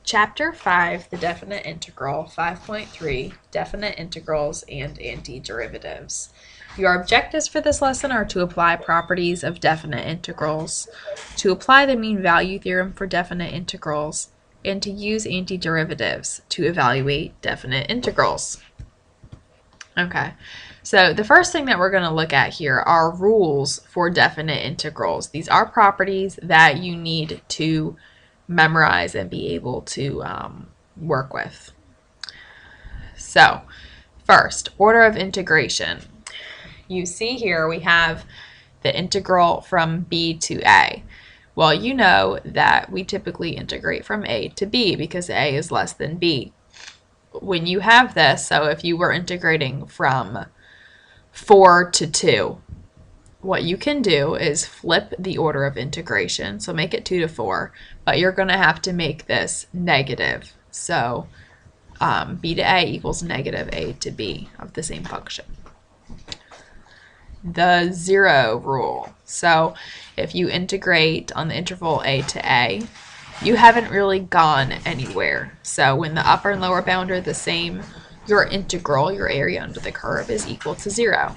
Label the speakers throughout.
Speaker 1: Chapter 5, the definite integral, 5.3, definite integrals and antiderivatives. Your objectives for this lesson are to apply properties of definite integrals, to apply the mean value theorem for definite integrals, and to use antiderivatives to evaluate definite integrals. Okay, so the first thing that we're going to look at here are rules for definite integrals. These are properties that you need to memorize and be able to work with. So first, order of integration. You see here we have the integral from b to a. Well, you know that we typically integrate from a to b because a is less than b. When you have this, so if you were integrating from 4 to 2, what you can do is flip the order of integration, so make it 2 to 4, but you're going to have to make this negative. So b to a equals negative a to b of the same function. The zero rule. So if you integrate on the interval a to a, you haven't really gone anywhere. So when the upper and lower bound are the same, your integral, your area under the curve, is equal to 0.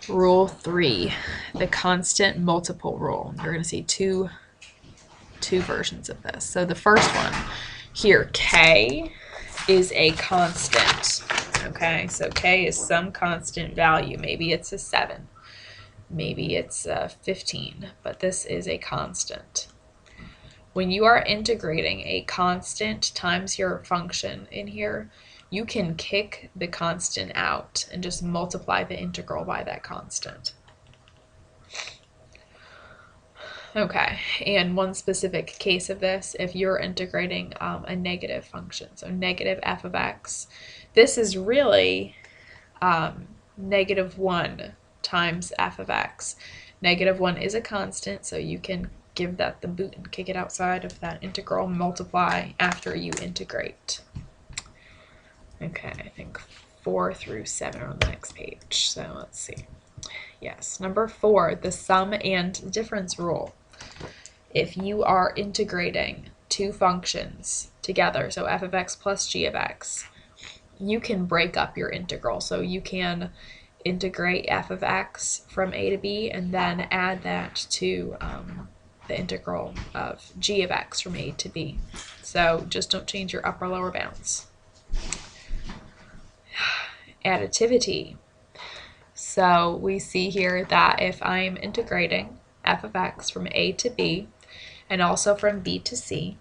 Speaker 1: Rule 3, the constant multiple rule. You're going to see two versions of this. So the first one here, k is a constant. Okay, so k is some constant value. Maybe it's a 7. Maybe it's 15, but this is a constant. When you are integrating a constant times your function in here, you can kick the constant out and just multiply the integral by that constant. Okay, and one specific case of this, if you're integrating a negative function, so negative f of x, this is really negative 1 times f of x. Negative 1 is a constant, so you can give that the boot and kick it outside of that integral, multiply after you integrate. Okay, I think 4 through 7 are on the next page, so let's see. Yes, number 4, the sum and difference rule. If you are integrating two functions together, so f of x plus g of x, you can break up your integral. So you can integrate f of x from a to b and then add that to the integral of g of x from a to b. So just don't change your upper lower bounds. Additivity. So we see here that if I'm integrating f of x from a to b and also from b to c,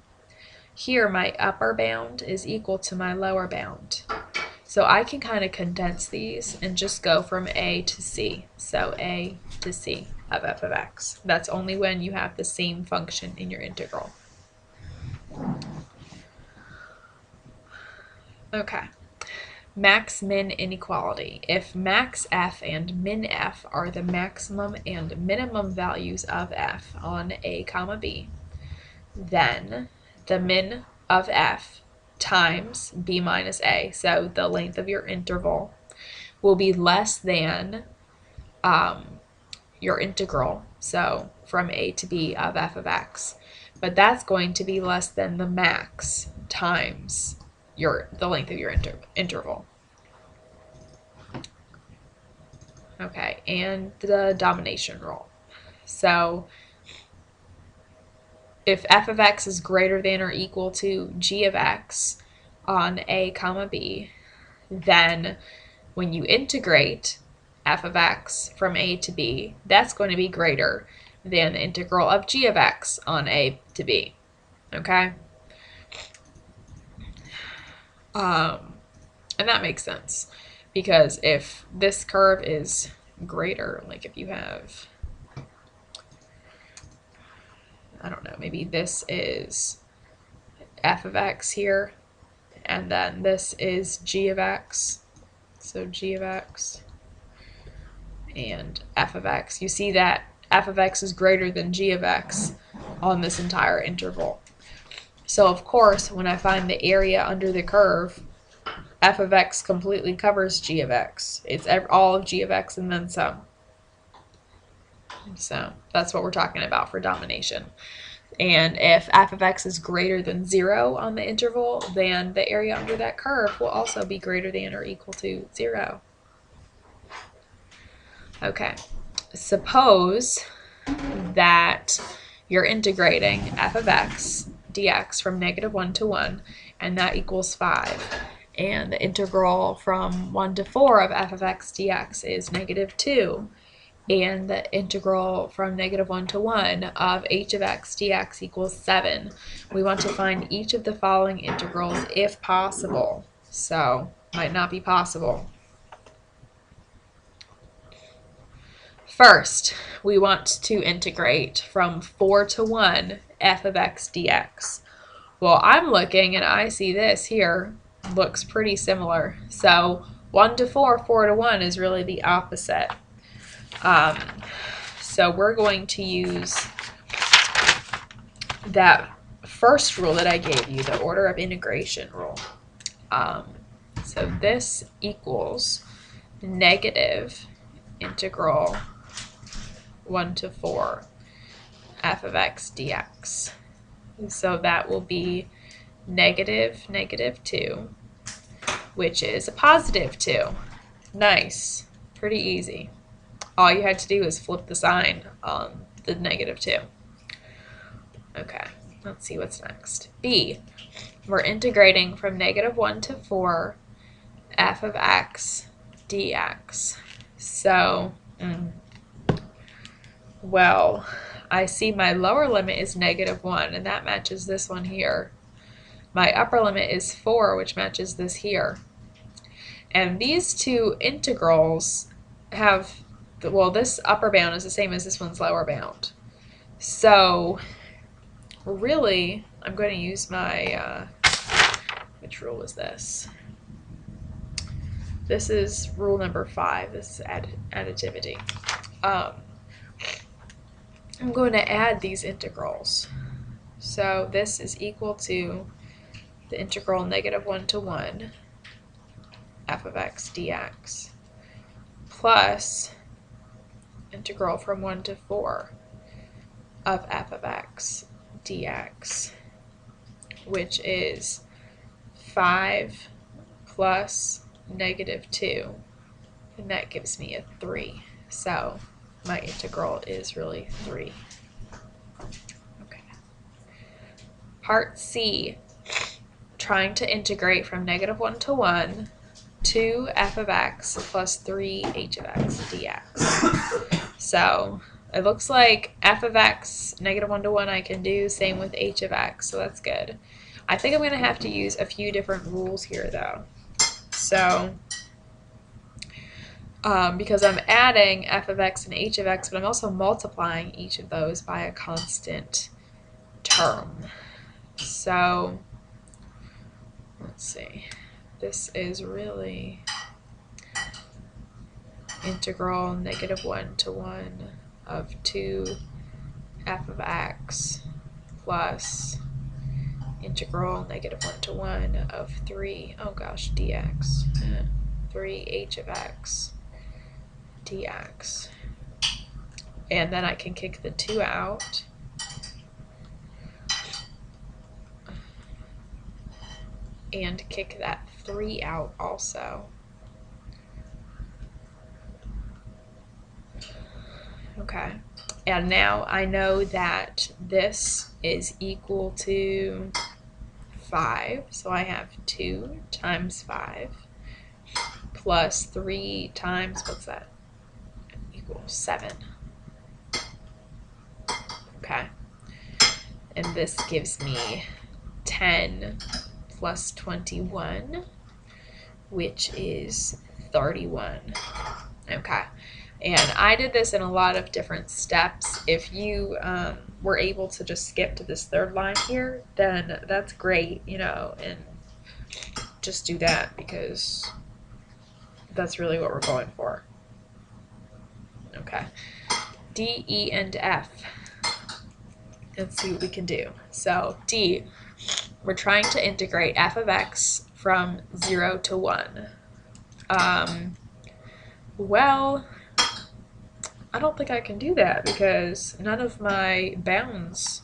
Speaker 1: here my upper bound is equal to my lower bound. So I can kind of condense these and just go from a to c. So a to c of f of x. That's only when you have the same function in your integral. Okay. Max-min inequality. If max f and min f are the maximum and minimum values of f on a comma b, then the min of f times b minus a, so the length of your interval, will be less than your integral, so from a to b of f of x. But that's going to be less than the max times the length of your interval. Okay, and the domination rule. So if f of x is greater than or equal to g of x on a comma b, then when you integrate f of x from a to b, that's going to be greater than the integral of g of x on a to b. Okay? And that makes sense, because if this curve is greater, like if you have, I don't know, maybe this is f of x here, and then this is g of x, so g of x and f of x. You see that f of x is greater than g of x on this entire interval. So of course, when I find the area under the curve, f of x completely covers g of x. It's all of g of x and then some. So that's what we're talking about for domination. And if f of x is greater than 0 on the interval, then the area under that curve will also be greater than or equal to 0. Okay, suppose that you're integrating f of x dx from -1 to 1, and that equals 5. And the integral from 1 to 4 of f of x dx is -2. And the integral from -1 to 1 of h of x dx equals 7. We want to find each of the following integrals if possible. So, might not be possible. First, we want to integrate from 4 to 1 f of x dx. Well, I'm looking and I see this here looks pretty similar. So 1 to 4, 4 to 1 is really the opposite. So we're going to use that first rule that I gave you, the order of integration rule. So this equals negative integral 1 to 4 f of x dx. So that will be -2, which is a +2. Nice. Pretty easy. All you had to do is flip the sign on the -2. Okay, let's see what's next. B, we're integrating from -1 to 4 f of x dx. So, well, I see my lower limit is -1, and that matches this one here. My upper limit is 4, which matches this here. And these two integrals have, well, this upper bound is the same as this one's lower bound. So, really, I'm going to use my, which rule is this? This is rule number 5. This is additivity. I'm going to add these integrals. So this is equal to the integral -1 to 1 f of x dx plus integral from 1 to 4 of f of x dx, which is 5 plus -2, and that gives me a 3. So my integral is really 3. Okay. Part C, trying to integrate from -1 to 1 to f of x plus 3 h of x dx. So it looks like f of x, -1 to 1 I can do, same with h of x, so that's good. I think I'm going to have to use a few different rules here though. So, because I'm adding f of x and h of x, but I'm also multiplying each of those by a constant term. So, let's see. This is really integral -1 to 1 of 2 f of x plus integral -1 to 1 of 3, oh gosh, dx, 3 h of x dx. And then I can kick the 2 out. And kick that 3 out also. Okay. And now I know that this is equal to 5. So I have 2 times 5 plus 3 times, what's that? Equals 7. Okay. And this gives me 10 plus 21, which is 31. Okay. And I did this in a lot of different steps. If you were able to just skip to this third line here, then that's great, you know, and just do that because that's really what we're going for. Okay. D, E, and F. Let's see what we can do. So D, we're trying to integrate f of x from 0 to 1. Well, I don't think I can do that because none of my bounds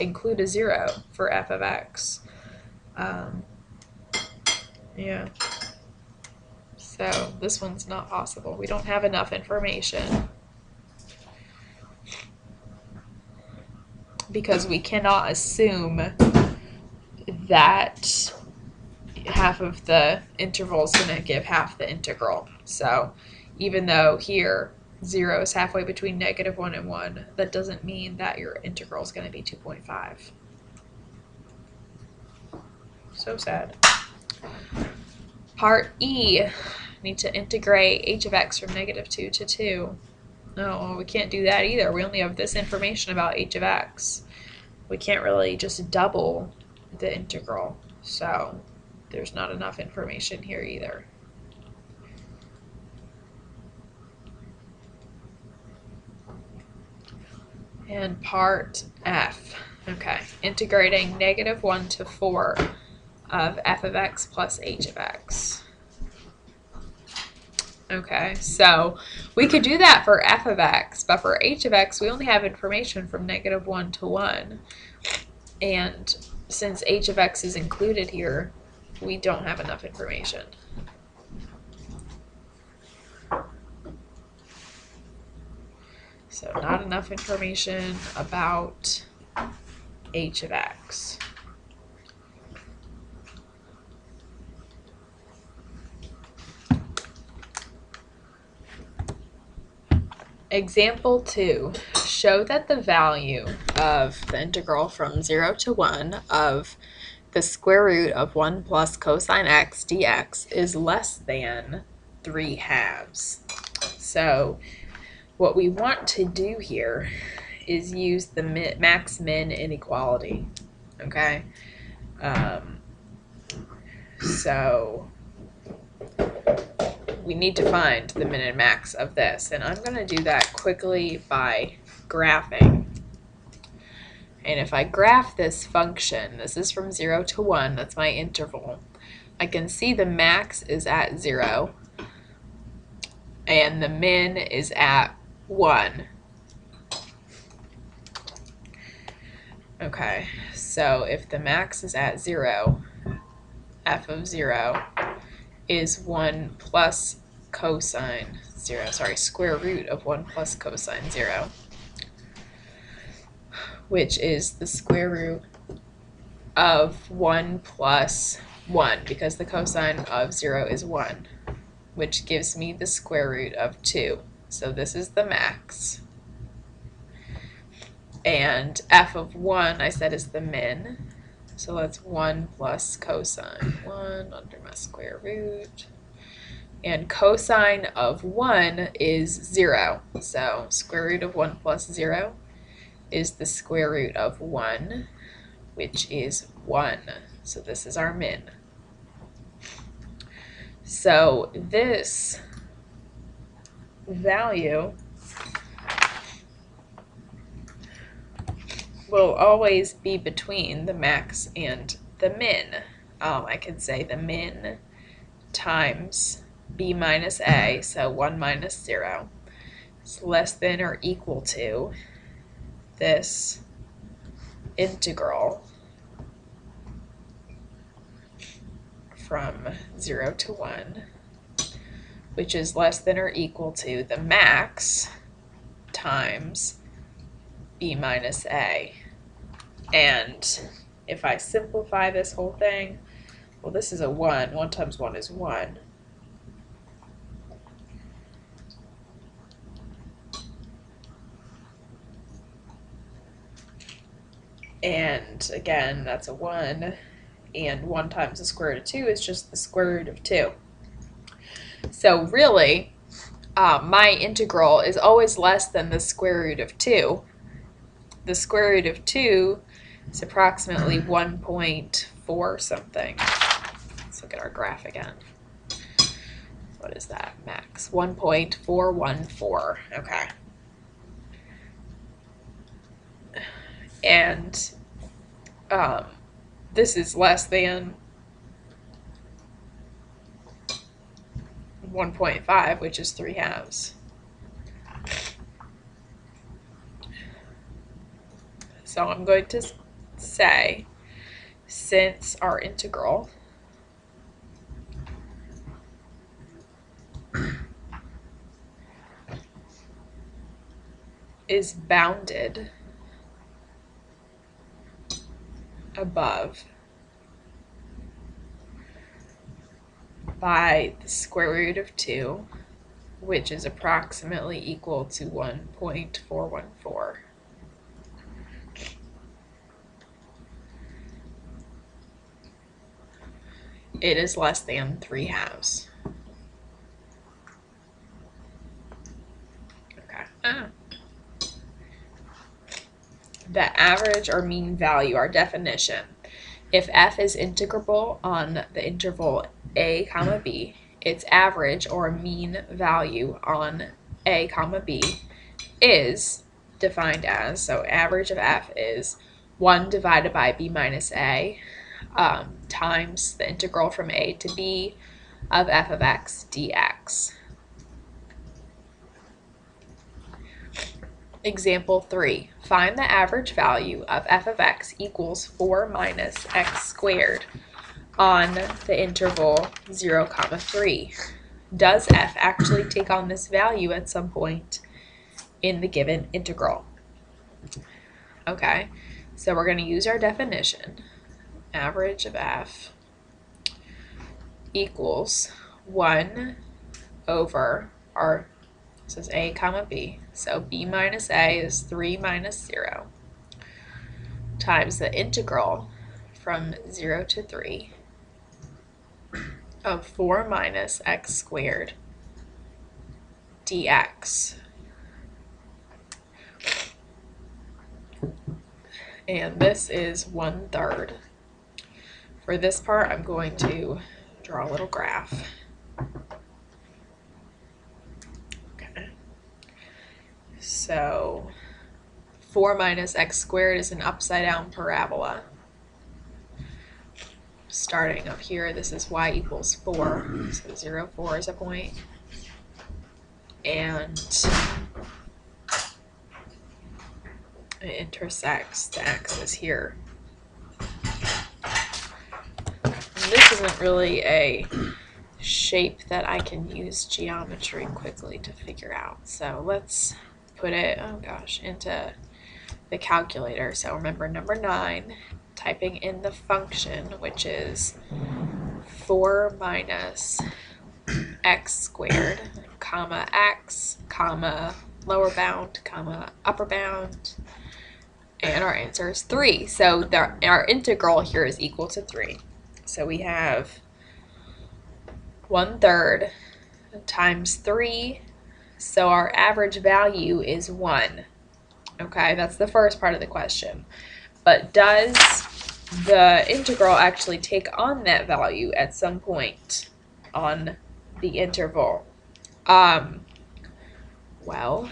Speaker 1: include a 0 for f of x. Yeah. So this one's not possible. We don't have enough information because we cannot assume that half of the interval is going to give half the integral. So even though here 0 is halfway between -1 and 1, that doesn't mean that your integral is going to be 2.5. So sad. Part E, need to integrate h of x from -2 to 2. No, we can't do that either. We only have this information about h of x. We can't really just double the integral. So there's not enough information here either. And part F, okay, integrating -1 to 4 of f of x plus h of x. Okay, so we could do that for f of x, but for h of x, we only have information from -1 to 1. And since h of x is included here, we don't have enough information. So not enough information about h of x. Example 2, show that the value of the integral from 0 to 1 of the square root of 1 plus cosine x dx is less than 3/2. So what we want to do here is use the max-min inequality, okay? So we need to find the min and max of this, and I'm going to do that quickly by graphing. And if I graph this function, this is from 0 to 1, that's my interval, I can see the max is at 0 and the min is at 1. Okay, so if the max is at 0, f of 0 is 1 plus cosine 0, square root of 1 plus cosine 0, which is the square root of 1 plus 1, because the cosine of 0 is 1, which gives me the square root of 2. So this is the max. And f of 1, I said, is the min. So that's 1 plus cosine 1 under my square root. And cosine of 1 is 0. So square root of 1 plus 0 is the square root of 1, which is 1. So this is our min. So this value will always be between the max and the min. I could say the min times b minus a, so 1 minus 0, is less than or equal to this integral from 0 to 1, which is less than or equal to the max times b minus a. And if I simplify this whole thing, well, this is a 1. 1 times 1 is 1. And again, that's a 1. And 1 times the square root of 2 is just the square root of 2. So really, my integral is always less than the square root of 2. The square root of 2 is approximately 1.4 something. Let's look at our graph again. What is that? Max. 1.414. Okay. And this is less than 1.5, which is 3/2. So I'm going to say, since our integral is bounded above by the square root of 2, which is approximately equal to 1.414. It is less than 3/2. Okay. The average or mean value, our definition. If f is integrable on the interval a comma b, its average or mean value on a comma b is defined as, so average of f is 1 divided by b minus a times the integral from a to b of f of x dx. Example 3. Find the average value of f of x equals 4 minus x squared on the interval 0, 3. Does f actually take on this value at some point in the given integral? Okay, so we're going to use our definition. Average of f equals 1 over our, this is a comma b, so b minus a is 3 minus 0 times the integral from 0 to 3 of 4 minus x squared dx. And this is 1/3. For this part, I'm going to draw a little graph. Okay. So 4 minus x squared is an upside down parabola. Starting up here, this is y equals 4. So 0, 4 is a point. And it intersects the axis here. This isn't really a shape that I can use geometry quickly to figure out. So let's put it, oh gosh, into the calculator. So remember number 9, typing in the function, which is 4 minus x squared, comma x, comma lower bound, comma upper bound, and our answer is 3. So our integral here is equal to 3. So we have 1/3 times 3, so our average value is 1. Okay, that's the first part of the question. But does the integral actually take on that value at some point on the interval? Well,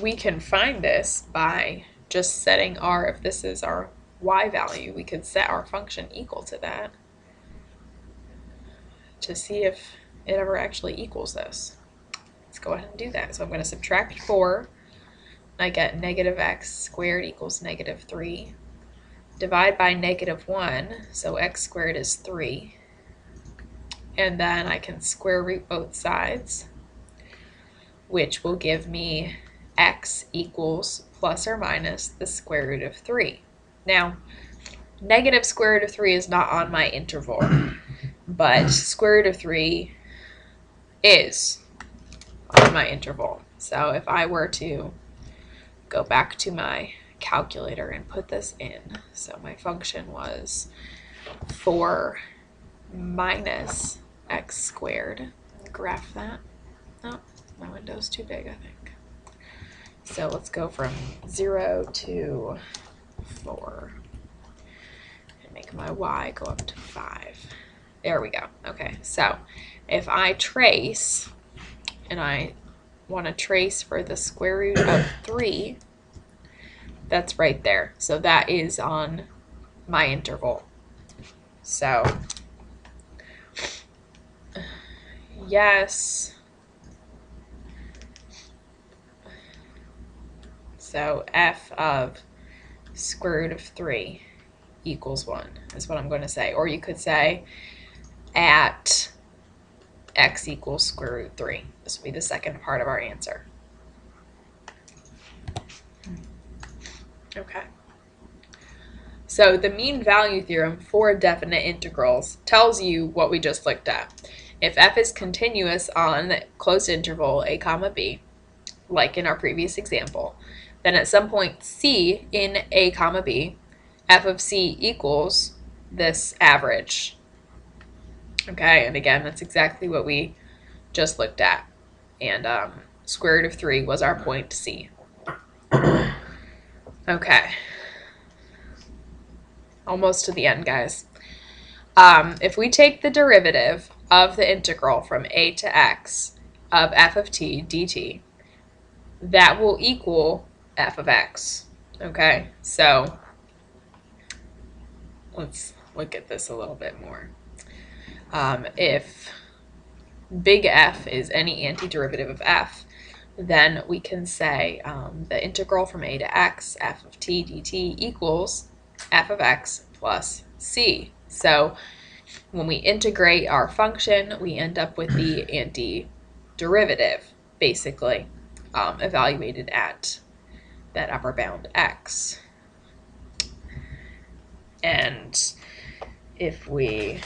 Speaker 1: we can find this by just setting our, if this is our y value, we could set our function equal to that to see if it ever actually equals this. Let's go ahead and do that. So I'm going to subtract 4. I get negative x squared equals negative 3. Divide by negative 1, so x squared is 3. And then I can square root both sides, which will give me x equals plus or minus the square root of 3. Now, negative square root of 3 is not on my interval, but square root of 3 is on my interval. So if I were to go back to my calculator and put this in, so my function was 4 minus x squared. Graph that. Oh, my window's too big, I think. So let's go from 0 to 4 and make my y go up to 5. There we go. Okay, so if I trace, and I want to trace for the square root of 3, that's right there. So that is on my interval. So yes. So f of square root of 3 equals 1 is what I'm going to say. Or you could say at x equals square root 3. This will be the second part of our answer. Okay. So the mean value theorem for definite integrals tells you what we just looked at. If f is continuous on the closed interval a comma b, like in our previous example, then at some point c in a comma b, f of c equals this average. Okay, and again, that's exactly what we just looked at. And square root of 3 was our point c. Okay. Almost to the end, guys. If we take the derivative of the integral from a to x of f of t dt, that will equal f of x. Okay, so let's look at this a little bit more. If big F is any antiderivative of f, then we can say the integral from a to x, f of t dt equals f of x plus c. So when we integrate our function, we end up with the antiderivative, basically, evaluated at that upper bound x. And if we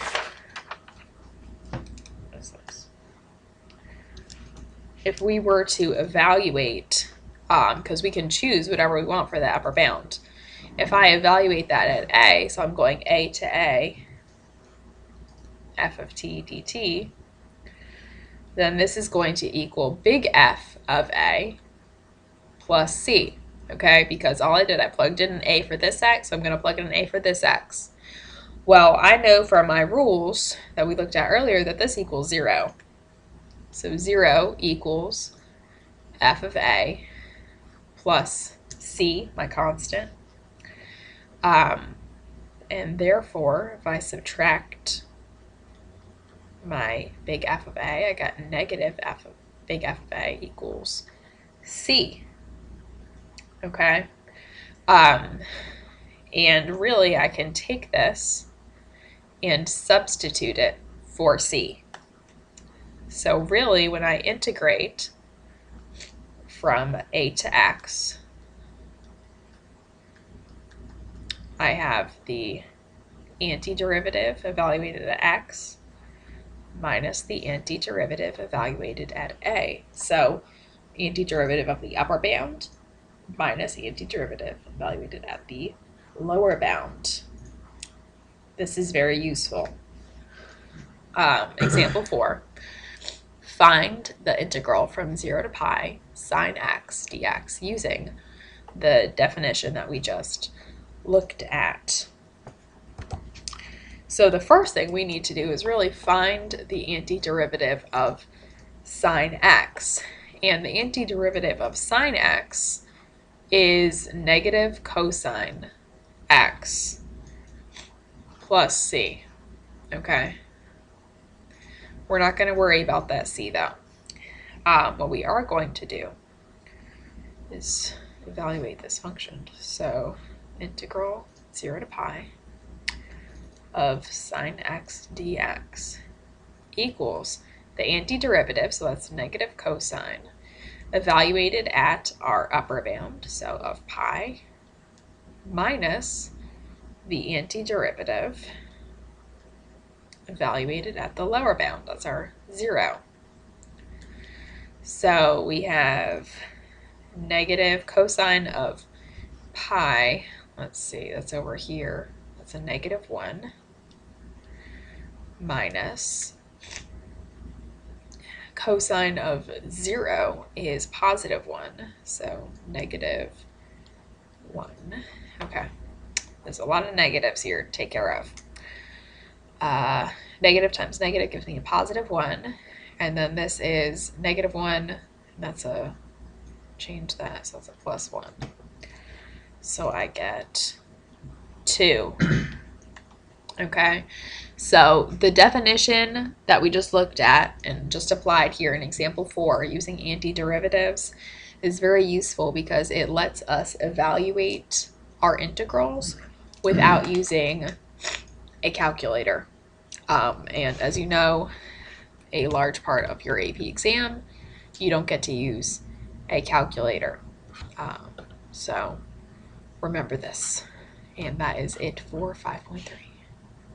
Speaker 1: were to evaluate, because we can choose whatever we want for the upper bound. If I evaluate that at a, so I'm going a to a, f of t dt, then this is going to equal big F of a plus c, okay? Because all I did, I plugged in an a for this x, so I'm going to plug in an a for this x. Well, I know from my rules that we looked at earlier that this equals 0. So 0 equals f of a plus c, my constant. And therefore, if I subtract my big F of a, I got negative f of big F of a equals c. Okay? And really, I can take this and substitute it for c. So really, when I integrate from a to x, I have the antiderivative evaluated at x minus the antiderivative evaluated at a. So antiderivative of the upper bound minus antiderivative evaluated at the lower bound. This is very useful. Example 4. Find the integral from 0 to pi sine x dx using the definition that we just looked at. So the first thing we need to do is really find the antiderivative of sine x. And the antiderivative of sine x is negative cosine x plus c. Okay? We're not going to worry about that c though. What we are going to do is evaluate this function. So integral 0 to pi of sine x dx equals the antiderivative, so that's negative cosine, evaluated at our upper bound, so of pi, minus the antiderivative evaluated at the lower bound, that's our 0. So we have negative cosine of pi, let's see, that's over here, that's a negative 1, minus cosine of 0 is positive 1, so negative 1. Okay, there's a lot of negatives here to take care of. Negative times negative gives me a positive 1, and then this is negative 1, that's a, change that, so that's a plus 1. So I get 2. Okay, so the definition that we just looked at and just applied here in example 4 using antiderivatives is very useful because it lets us evaluate our integrals without using a calculator. And as you know, a large part of your AP exam, you don't get to use a calculator. So remember this. And that is it for 5.3.